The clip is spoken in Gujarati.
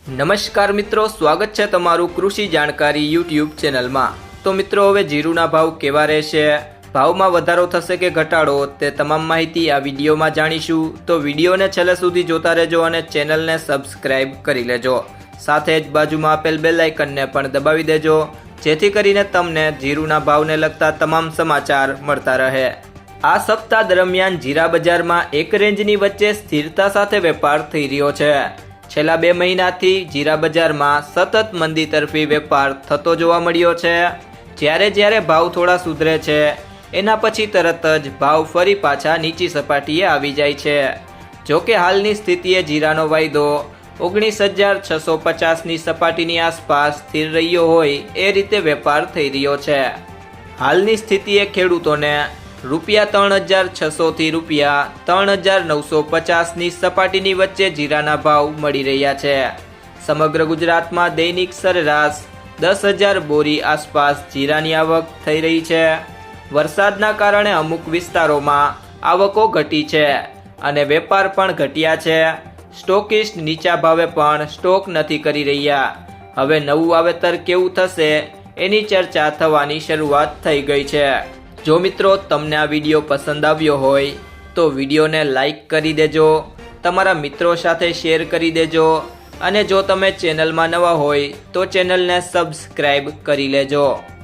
નમસ્કાર મિત્રો, સ્વાગત છે તમારું કૃષિ જાણકારી યુટ્યુબ ચેનલમાં। તો મિત્રો, હવે જીરુના ભાવ કેવા રહેશે, ભાવમાં વધારો થશે કે ઘટાડો, તે તમામ માહિતી આ વિડીયોમાં જાણીશું। તો વિડીયોને છેલ્લે સુધી જોતા રહેજો અને ચેનલને સબસ્ક્રાઇબ કરી લેજો। સાથે જ બાજુમાં આપેલ બેલ આઇકનને પણ દબાવી દેજો, જેથી કરીને તમને જીરુના ભાવને લગતા તમામ સમાચાર મળતા રહે। આ સપ્તાહ દરમિયાન જીરા બજારમાં એક રેન્જની વચ્ચે સ્થિરતા સાથે વેપાર થઈ રહ્યો છે। છેલ્લા 2 મહિનાથી જીરા બજારમાં સતત મંદી તરફી વેપાર થતો જોવા મળ્યો છે। જ્યારે ભાવ થોડા સુધરે છે, એના પછી તરત જ ભાવ ફરી પાછા નીચી સપાટીએ આવી જાય છે। જો કે હાલની સ્થિતિએ જીરાનો વાયદો 19,650ની સપાટીની આસપાસ સ્થિર રહ્યો હોય એ રીતે વેપાર થઈ રહ્યો છે। હાલની સ્થિતિએ ખેડૂતોને ₹3,600 થી ₹3,950ની સપાટીની વચ્ચે જીરાના ભાવ મળી રહ્યા છે। સમગ્ર ગુજરાતમાં દૈનિક સરેરાશ 10,000 બોરી આસપાસ જીરાની આવક થઈ રહી છે। વરસાદના કારણે અમુક વિસ્તારોમાં આવકો ઘટી છે અને વેપાર પણ ઘટ્યા છે। સ્ટોકિસ્ટ નીચા ભાવે પણ સ્ટોક નથી કરી રહ્યા। હવે નવું વાવેતર કેવું થશે એની ચર્ચા થવાની શરૂઆત થઈ ગઈ છે। જો મિત્રો, તમને આ વિડીયો પસંદ આવ્યો હોય તો વિડીયોને લાઈક કરી દેજો, તમારા મિત્રો સાથે શેર કરી દેજો અને જો તમે ચેનલમાં નવા હોય તો ચેનલને સબસ્ક્રાઈબ કરી લેજો।